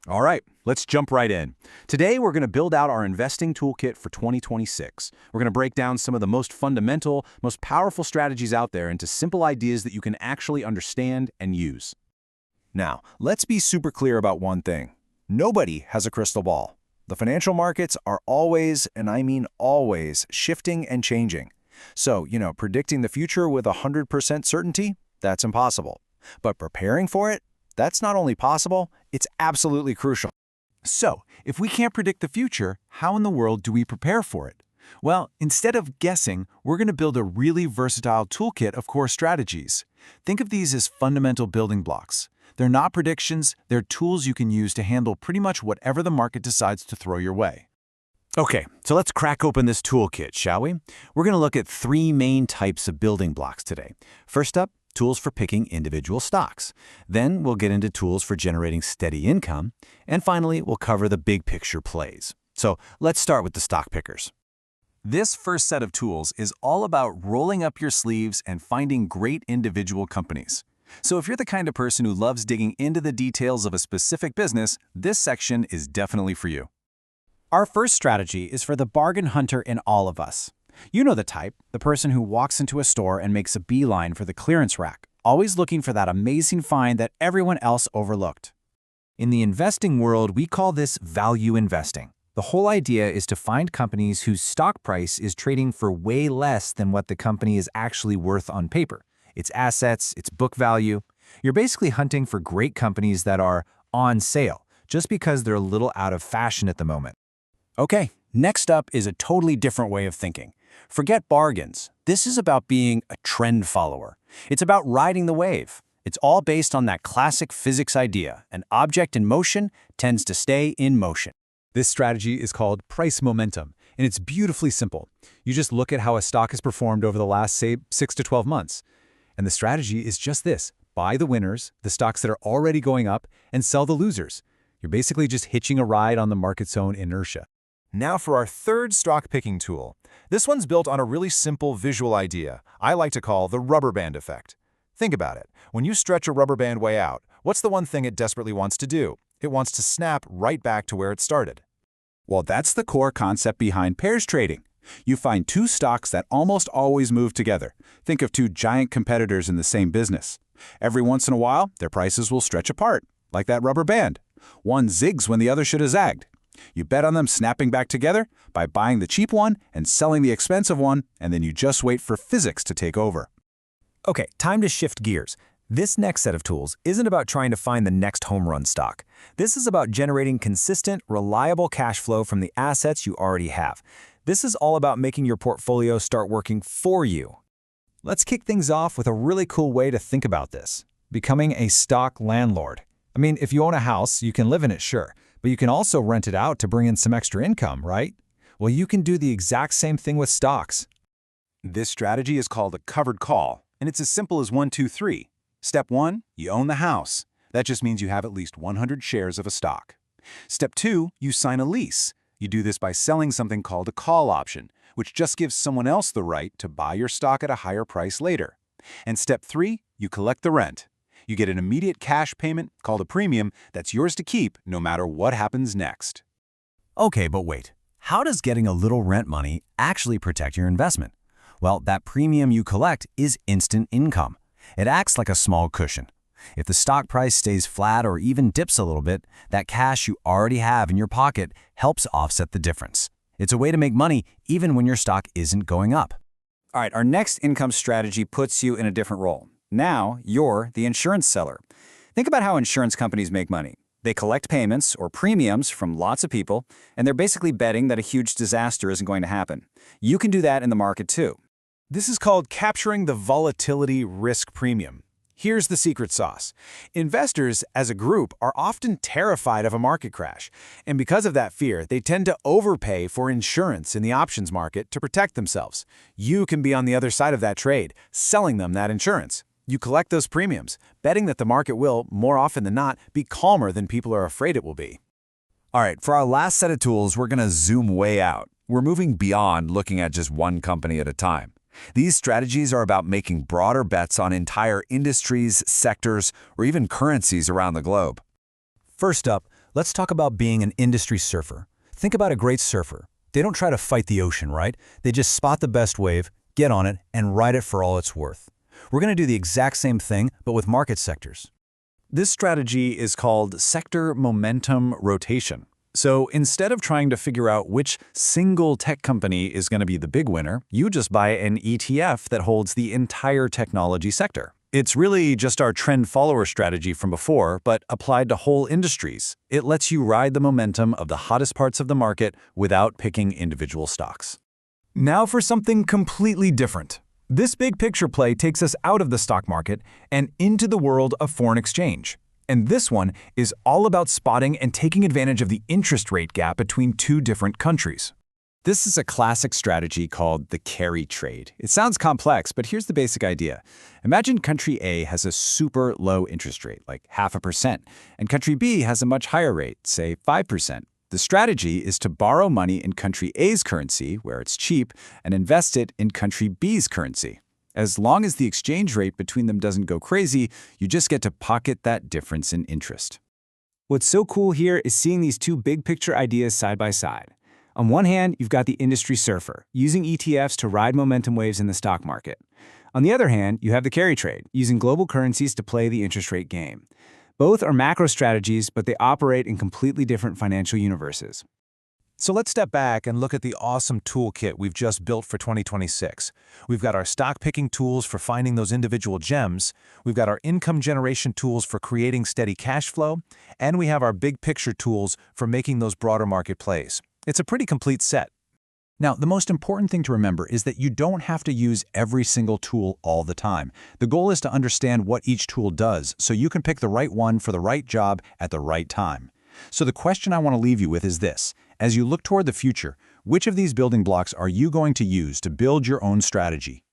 All right, let's jump right in. Today, we're going to build out our investing toolkit for 2026. We're going to break down some of the most fundamental, most powerful strategies out there into simple ideas that you can actually understand and use. Now, let's be super clear about one thing. Nobody has a crystal ball. The financial markets are always, and I mean always, shifting and changing. So, predicting the future with 100% certainty, that's impossible. But preparing for it, that's not only possible, it's absolutely crucial. So, if we can't predict the future, how in the world do we prepare for it? Well, instead of guessing, we're going to build a really versatile toolkit of core strategies. Think of these as fundamental building blocks. They're not predictions, they're tools you can use to handle pretty much whatever the market decides to throw your way. Okay, so let's crack open this toolkit, shall we? We're going to look at three main types of building blocks today. First up, tools for picking individual stocks. Then we'll get into tools for generating steady income. And finally, we'll cover the big picture plays. So let's start with the stock pickers. This first set of tools is all about rolling up your sleeves and finding great individual companies. So if you're the kind of person who loves digging into the details of a specific business, this section is definitely for you. Our first strategy is for the bargain hunter in all of us. You know the type, the person who walks into a store and makes a beeline for the clearance rack, always looking for that amazing find that everyone else overlooked. In the investing world, we call this value investing. The whole idea is to find companies whose stock price is trading for way less than what the company is actually worth on paper. Its assets, its book value. You're basically hunting for great companies that are on sale, just because they're a little out of fashion at the moment. Okay, next up is a totally different way of thinking. Forget bargains. This is about being a trend follower. It's about riding the wave. It's all based on that classic physics idea. An object in motion tends to stay in motion. This strategy is called price momentum, and it's beautifully simple. You just look at how a stock has performed over the last, say, 6 to 12 months. And the strategy is just this: buy the winners, the stocks that are already going up, and sell the losers. You're basically just hitching a ride on the market's own inertia. Now for our third stock picking tool. This one's built on a really simple visual idea I like to call the rubber band effect. Think about it. When you stretch a rubber band way out, what's the one thing it desperately wants to do? It wants to snap right back to where it started. Well, that's the core concept behind pairs trading. You find two stocks that almost always move together. Think of two giant competitors in the same business. Every once in a while, their prices will stretch apart, like that rubber band. One zigs when the other should have zagged. You bet on them snapping back together by buying the cheap one and selling the expensive one, and then you just wait for physics to take over. Okay, time to shift gears. This next set of tools isn't about trying to find the next home run stock. This is about generating consistent, reliable cash flow from the assets you already have. This is all about making your portfolio start working for you. Let's kick things off with a really cool way to think about this: becoming a stock landlord. I mean, if you own a house, you can live in it, sure, but you can also rent it out to bring in some extra income, right? Well, you can do the exact same thing with stocks. This strategy is called a covered call, and it's as simple as 1, 2, 3. Step 1, you own the house. That just means you have at least 100 shares of a stock. Step 2, you sign a lease. You do this by selling something called a call option, which just gives someone else the right to buy your stock at a higher price later. And step 3, you collect the rent. You get an immediate cash payment called a premium that's yours to keep no matter what happens next. Okay, but wait. How does getting a little rent money actually protect your investment? Well, that premium you collect is instant income. It acts like a small cushion. If the stock price stays flat or even dips a little bit, that cash you already have in your pocket helps offset the difference. It's a way to make money even when your stock isn't going up. All right, our next income strategy puts you in a different role. Now, you're the insurance seller. Think about how insurance companies make money. They collect payments or premiums from lots of people, and they're basically betting that a huge disaster isn't going to happen. You can do that in the market too. This is called capturing the volatility risk premium. Here's the secret sauce. Investors, as a group, are often terrified of a market crash, and because of that fear, they tend to overpay for insurance in the options market to protect themselves. You can be on the other side of that trade, selling them that insurance. You collect those premiums, betting that the market will, more often than not, be calmer than people are afraid it will be. All right, for our last set of tools, we're going to zoom way out. We're moving beyond looking at just one company at a time. These strategies are about making broader bets on entire industries, sectors, or even currencies around the globe. First up, Let's talk about being an industry surfer. Think about a great surfer. They don't try to fight the ocean, right? They just spot the best wave, get on it, and ride it for all it's worth. We're going to do the exact same thing, but with market sectors. This strategy is called sector momentum rotation. So instead of trying to figure out which single tech company is going to be the big winner, you just buy an ETF that holds the entire technology sector. It's really just our trend follower strategy from before, but applied to whole industries. It lets you ride the momentum of the hottest parts of the market without picking individual stocks. Now for something completely different. This big picture play takes us out of the stock market and into the world of foreign exchange. And this one is all about spotting and taking advantage of the interest rate gap between two different countries. This is a classic strategy called the carry trade. It sounds complex, but here's the basic idea. Imagine country A has a super low interest rate, like 0.5%, and country B has a much higher rate, say 5%. The strategy is to borrow money in country A's currency, where it's cheap, and invest it in country B's currency. As long as the exchange rate between them doesn't go crazy, you just get to pocket that difference in interest. What's so cool here is seeing these two big picture ideas side by side. On one hand, you've got the industry surfer, using ETFs to ride momentum waves in the stock market. On the other hand, you have the carry trade, using global currencies to play the interest rate game. Both are macro strategies, but they operate in completely different financial universes. So let's step back and look at the awesome toolkit we've just built for 2026. We've got our stock picking tools for finding those individual gems, we've got our income generation tools for creating steady cash flow, and we have our big picture tools for making those broader market plays. It's a pretty complete set. Now, the most important thing to remember is that you don't have to use every single tool all the time. The goal is to understand what each tool does so you can pick the right one for the right job at the right time. So the question I want to leave you with is this. As you look toward the future, which of these building blocks are you going to use to build your own strategy?